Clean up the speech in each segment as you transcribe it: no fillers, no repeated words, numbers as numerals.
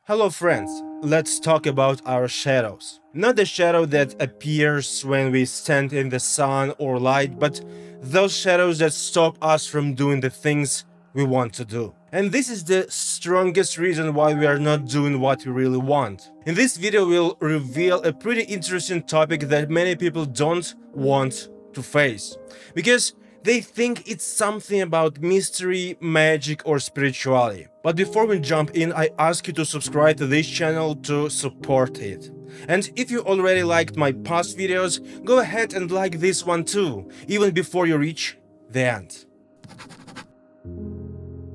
Hello friends, let's talk about our shadows. Not the shadow that appears when we stand in the sun or light, but those shadows that stop us from doing the things we want to do. And this is the strongest reason why we are not doing what we really want. In this video we'll reveal a pretty interesting topic that many people don't want to face. Because they think it's something about mystery, magic or spirituality. But before we jump in, I ask you to subscribe to this channel to support it. And if you already liked my past videos, go ahead and like this one too, even before you reach the end.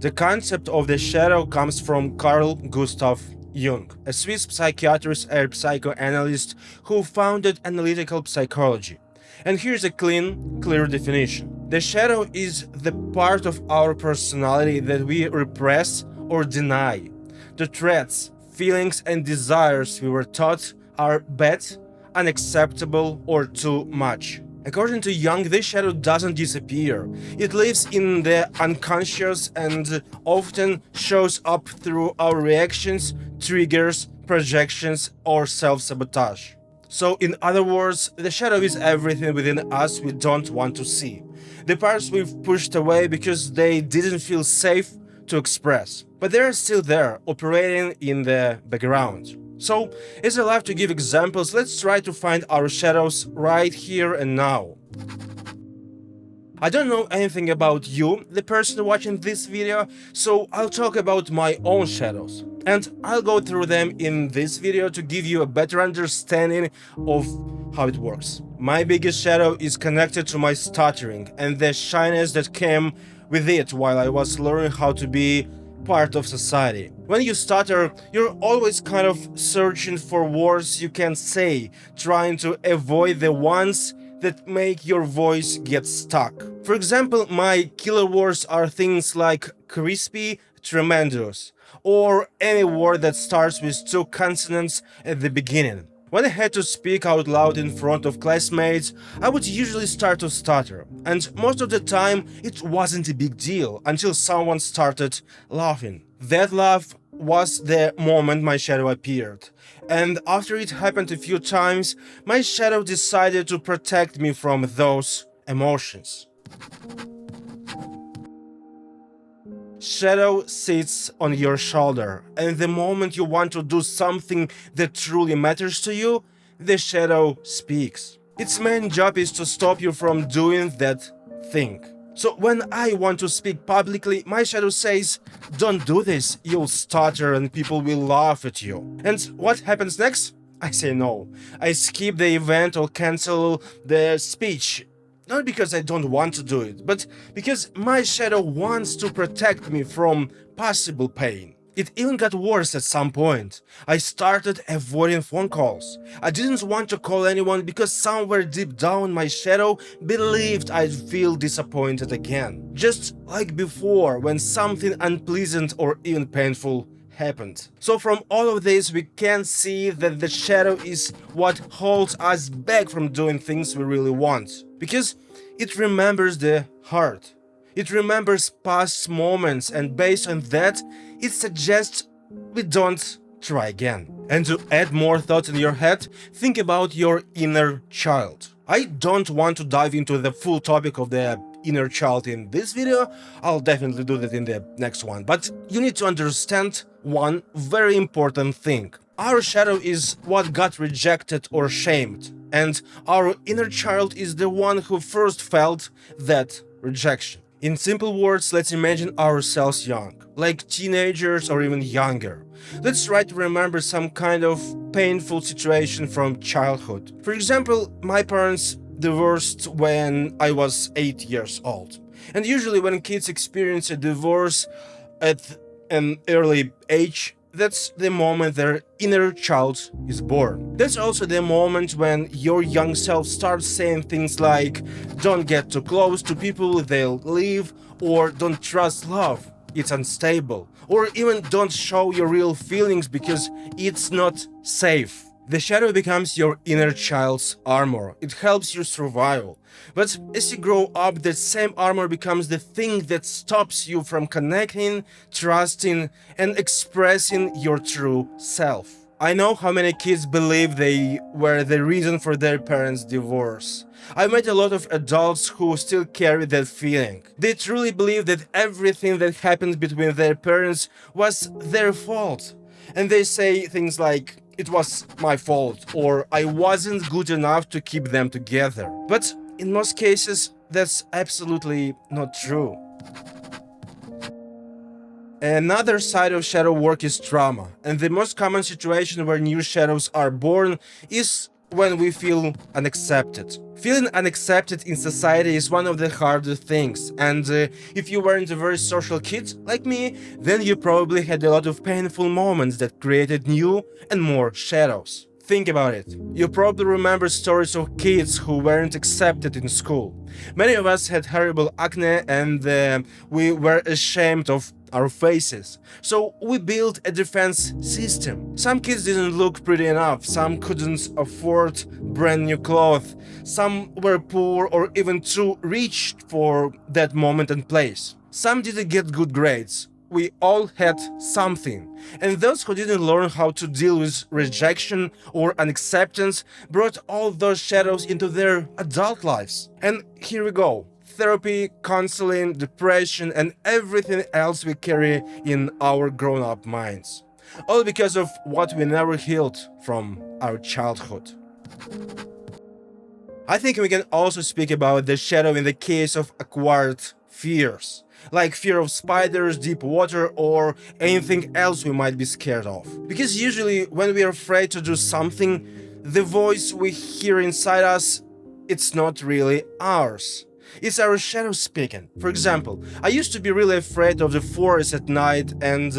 The concept of the shadow comes from Carl Gustav Jung, a Swiss psychiatrist and psychoanalyst who founded analytical psychology. And here's a clear definition. The shadow is the part of our personality that we repress or deny. The threats, feelings and desires we were taught are bad, unacceptable or too much. According to Jung, this shadow doesn't disappear. It lives in the unconscious and often shows up through our reactions, triggers, projections or self-sabotage. So in other words, the shadow is everything within us we don't want to see. The parts we've pushed away because they didn't feel safe to express. But they're still there, operating in the background. So, as I love to give examples, let's try to find our shadows right here and now. I don't know anything about you, the person watching this video, so I'll talk about my own shadows. And I'll go through them in this video to give you a better understanding of how it works. My biggest shadow is connected to my stuttering and the shyness that came with it while I was learning how to be part of society. When you stutter, you're always kind of searching for words you can say, trying to avoid the ones that make your voice get stuck. For example, my killer words are things like crispy, tremendous, or any word that starts with two consonants at the beginning. When I had to speak out loud in front of classmates, I would usually start to stutter, and most of the time it wasn't a big deal until someone started laughing. That laugh was the moment my shadow appeared, and after it happened a few times, my shadow decided to protect me from those emotions. Shadow sits on your shoulder, and the moment you want to do something that truly matters to you, the shadow speaks. Its main job is to stop you from doing that thing. So when I want to speak publicly, my shadow says, "Don't do this, you'll stutter and people will laugh at you." And what happens next? I say no. I skip the event or cancel the speech. Not because I don't want to do it, but because my shadow wants to protect me from possible pain. It even got worse at some point. I started avoiding phone calls. I didn't want to call anyone because somewhere deep down my shadow believed I'd feel disappointed again. Just like before, when something unpleasant or even painful happened. So from all of this we can see that the shadow is what holds us back from doing things we really want. Because it remembers the heart. It remembers past moments, and based on that, it suggests we don't try again. And to add more thoughts in your head, think about your inner child. I don't want to dive into the full topic of the inner child in this video. I'll definitely do that in the next one. But you need to understand one very important thing. Our shadow is what got rejected or shamed, and our inner child is the one who first felt that rejection. In simple words, let's imagine ourselves young, like teenagers or even younger. Let's try to remember some kind of painful situation from childhood. For example, my parents divorced when I was 8 years old. And usually when kids experience a divorce at an early age, that's the moment their inner child is born. That's also the moment when your young self starts saying things like, "Don't get too close to people, they'll leave," or "Don't trust love, it's unstable," or even "Don't show your real feelings because it's not safe." The shadow becomes your inner child's armor. It helps you survival. But as you grow up, that same armor becomes the thing that stops you from connecting, trusting, and expressing your true self. I know how many kids believe they were the reason for their parents' divorce. I met a lot of adults who still carry that feeling. They truly believe that everything that happened between their parents was their fault. And they say things like, "It was my fault," or "I wasn't good enough to keep them together." But in most cases, that's absolutely not true. Another side of shadow work is trauma, and the most common situation where new shadows are born is when we feel unaccepted. Feeling unaccepted in society is one of the hardest things, and if you weren't a very social kid like me, then you probably had a lot of painful moments that created new and more shadows. Think about it. You probably remember stories of kids who weren't accepted in school. Many of us had horrible acne and we were ashamed of our faces. So we built a defense system. Some kids didn't look pretty enough, some couldn't afford brand new clothes, some were poor or even too rich for that moment and place. Some didn't get good grades. We all had something. And those who didn't learn how to deal with rejection or unacceptance brought all those shadows into their adult lives. And here we go. Therapy, counseling, depression, and everything else we carry in our grown-up minds. All because of what we never healed from our childhood. I think we can also speak about the shadow in the case of acquired fears, like fear of spiders, deep water, or anything else we might be scared of. Because usually when we are afraid to do something, the voice we hear inside us, it's not really ours. It's our shadow speaking. For example, I used to be really afraid of the forest at night and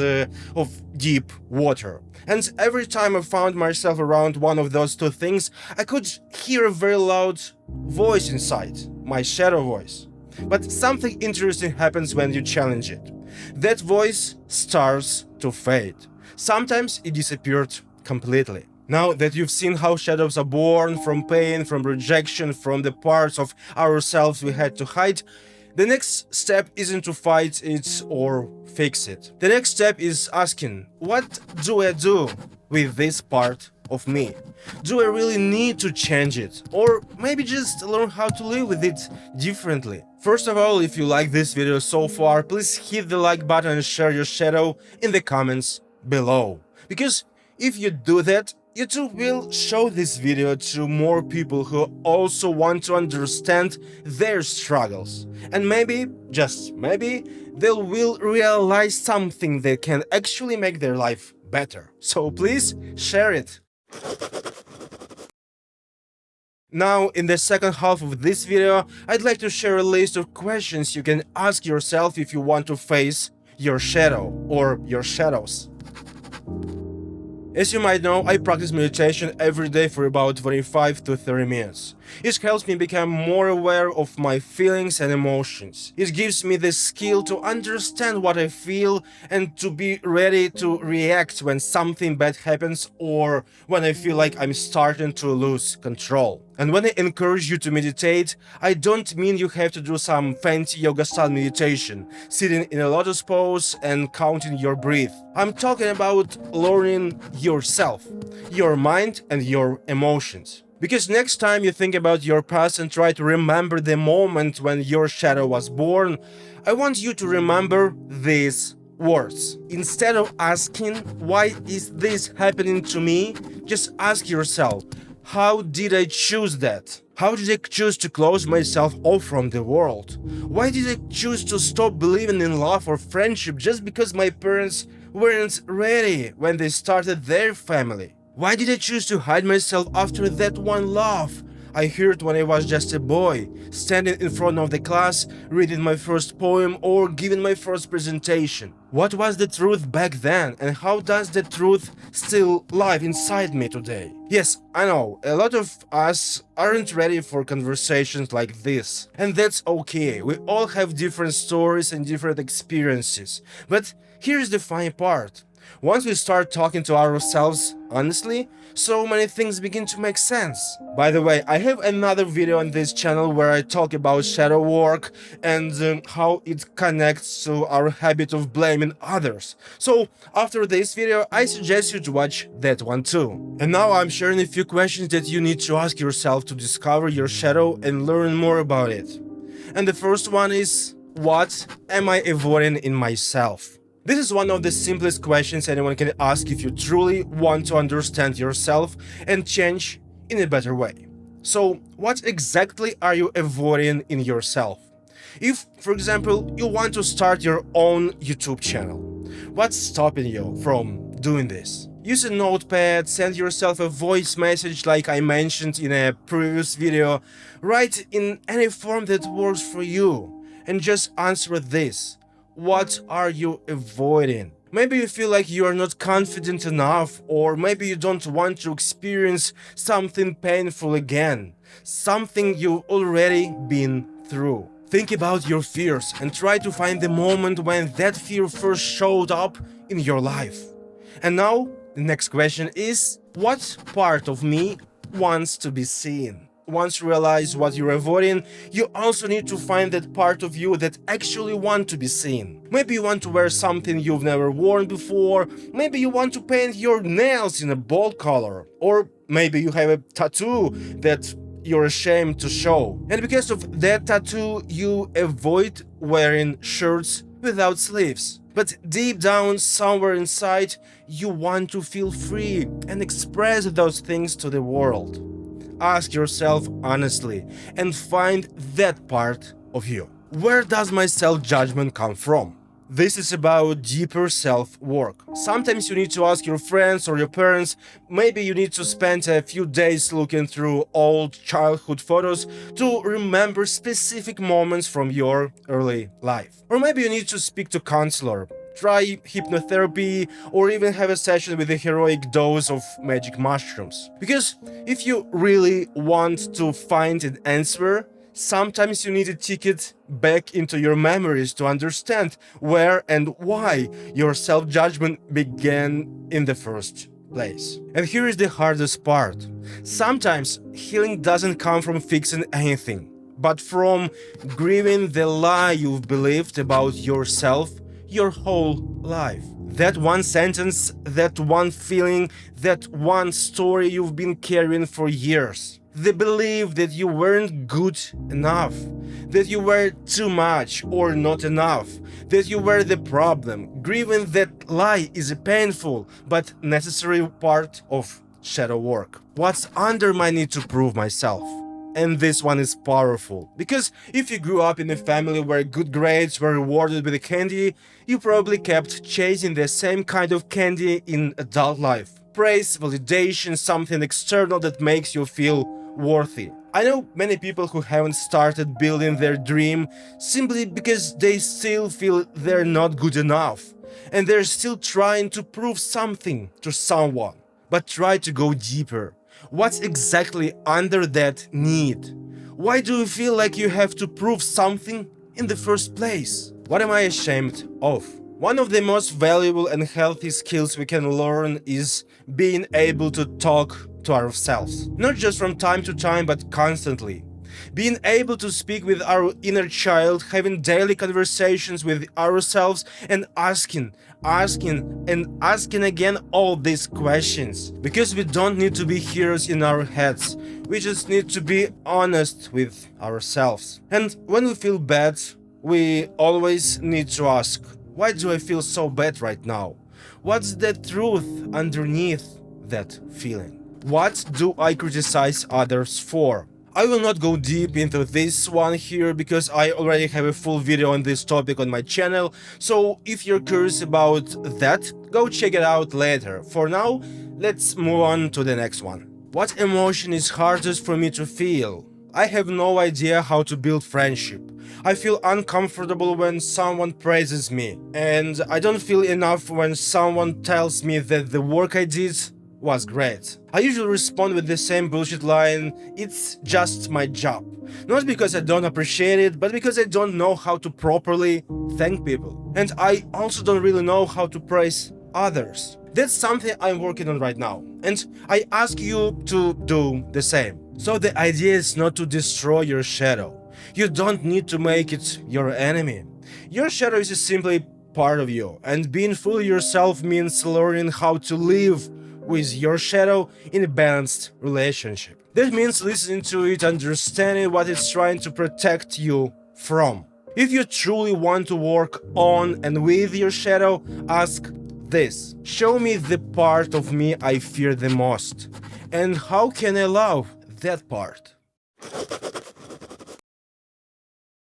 of deep water. And every time I found myself around one of those two things, I could hear a very loud voice inside, my shadow voice. But something interesting happens when you challenge it. That voice starts to fade. Sometimes it disappeared completely. Now that you've seen how shadows are born from pain, from rejection, from the parts of ourselves we had to hide, the next step isn't to fight it or fix it. The next step is asking, what do I do with this part of me? Do I really need to change it? Or maybe just learn how to live with it differently? First of all, if you like this video so far, please hit the like button and share your shadow in the comments below. Because if you do that, YouTube will show this video to more people who also want to understand their struggles. And maybe, just maybe, they will realize something that can actually make their life better. So please share it. Now, in the second half of this video, I'd like to share a list of questions you can ask yourself if you want to face your shadow or your shadows. As you might know, I practice meditation every day for about 25 to 30 minutes. It helps me become more aware of my feelings and emotions. It gives me the skill to understand what I feel and to be ready to react when something bad happens or when I feel like I'm starting to lose control. And when I encourage you to meditate, I don't mean you have to do some fancy yoga-style meditation, sitting in a lotus pose and counting your breath. I'm talking about learning yourself, your mind and your emotions. Because next time you think about your past and try to remember the moment when your shadow was born, I want you to remember these words. Instead of asking, why is this happening to me? Just ask yourself, how did I choose that? How did I choose to close myself off from the world? Why did I choose to stop believing in love or friendship just because my parents weren't ready when they started their family? Why did I choose to hide myself after that one love I heard when I was just a boy, standing in front of the class, reading my first poem or giving my first presentation? What was the truth back then, and how does the truth still live inside me today? Yes, I know, a lot of us aren't ready for conversations like this, and that's okay. We all have different stories and different experiences. But here's the funny part. Once we start talking to ourselves honestly, so many things begin to make sense. By the way, I have another video on this channel where I talk about shadow work and how it connects to our habit of blaming others. So after this video, I suggest you to watch that one too. And now I'm sharing a few questions that you need to ask yourself to discover your shadow and learn more about it. And the first one is, what am I avoiding in myself? This is one of the simplest questions anyone can ask if you truly want to understand yourself and change in a better way. So, what exactly are you avoiding in yourself? If, for example, you want to start your own YouTube channel, what's stopping you from doing this? Use a notepad, send yourself a voice message like I mentioned in a previous video, write in any form that works for you, and just answer this. What are you avoiding? Maybe you feel like you are not confident enough, or maybe you don't want to experience something painful again, something you've already been through. Think about your fears and try to find the moment when that fear first showed up in your life. And now, the next question is, what part of me wants to be seen? Once you realize what you're avoiding, you also need to find that part of you that actually wants to be seen. Maybe you want to wear something you've never worn before, maybe you want to paint your nails in a bold color, or maybe you have a tattoo that you're ashamed to show. And because of that tattoo, you avoid wearing shirts without sleeves. But deep down, somewhere inside, you want to feel free and express those things to the world. Ask yourself honestly and find that part of you. Where does my self-judgment come from? This is about deeper self-work. Sometimes you need to ask your friends or your parents, maybe you need to spend a few days looking through old childhood photos to remember specific moments from your early life. Or maybe you need to speak to a counselor, try hypnotherapy, or even have a session with a heroic dose of magic mushrooms. Because if you really want to find an answer, sometimes you need a ticket back into your memories to understand where and why your self-judgment began in the first place. And here is the hardest part. Sometimes healing doesn't come from fixing anything, but from grieving the lie you've believed about yourself your whole life. That one sentence, that one feeling, that one story you've been carrying for years. The belief that you weren't good enough, that you were too much or not enough, that you were the problem. Grieving that lie is a painful but necessary part of shadow work. What's under my need to prove myself? And this one is powerful, because if you grew up in a family where good grades were rewarded with candy, you probably kept chasing the same kind of candy in adult life. Praise, validation, something external that makes you feel worthy. I know many people who haven't started building their dream simply because they still feel they're not good enough, and they're still trying to prove something to someone. But try to go deeper. What's exactly under that need? Why do you feel like you have to prove something in the first place? What am I ashamed of? One of the most valuable and healthy skills we can learn is being able to talk to ourselves. Not just from time to time, but constantly. Being able to speak with our inner child, having daily conversations with ourselves and asking again all these questions. Because we don't need to be heroes in our heads. We just need to be honest with ourselves. And when we feel bad, we always need to ask, why do I feel so bad right now? What's the truth underneath that feeling? What do I criticize others for? I will not go deep into this one here because I already have a full video on this topic on my channel, so if you're curious about that, go check it out later. For now, let's move on to the next one. What emotion is hardest for me to feel? I have no idea how to build friendship. I feel uncomfortable when someone praises me, and I don't feel enough when someone tells me that the work I did was great. I usually respond with the same bullshit line, it's just my job. Not because I don't appreciate it, but because I don't know how to properly thank people. And I also don't really know how to praise others. That's something I'm working on right now, and I ask you to do the same. So the idea is not to destroy your shadow. You don't need to make it your enemy. Your shadow is simply part of you, and being fully yourself means learning how to live with your shadow in a balanced relationship. That means listening to it, understanding what it's trying to protect you from. If you truly want to work on and with your shadow, ask this: show me the part of me I fear the most, and how can I love that part?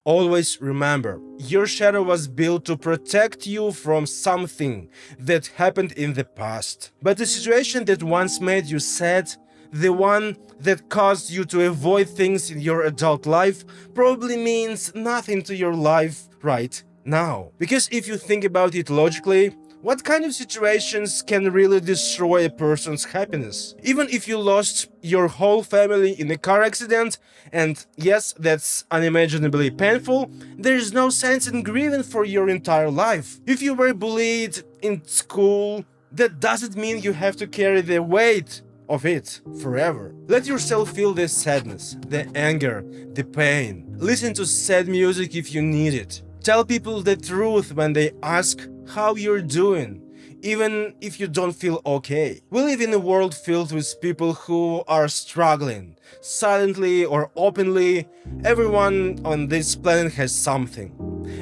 Always remember, your shadow was built to protect you from something that happened in the past. But the situation that once made you sad, the one that caused you to avoid things in your adult life, probably means nothing to your life right now. Because if you think about it logically, what kind of situations can really destroy a person's happiness? Even if you lost your whole family in a car accident, and yes, that's unimaginably painful, there is no sense in grieving for your entire life. If you were bullied in school, that doesn't mean you have to carry the weight of it forever. Let yourself feel the sadness, the anger, the pain. Listen to sad music if you need it. Tell people the truth when they ask how you're doing, even if you don't feel okay. We live in a world filled with people who are struggling, silently or openly. Everyone on this planet has something.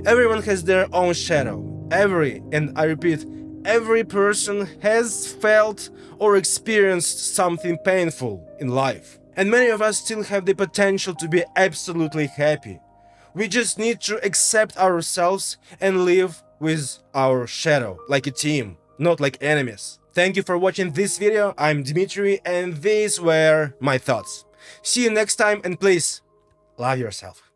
Everyone has their own shadow. And I repeat, every person has felt or experienced something painful in life. And many of us still have the potential to be absolutely happy. We just need to accept ourselves and live with our shadow, like a team, not like enemies. Thank you for watching this video. I'm Dmitry, and these were my thoughts. See you next time, and please, love yourself.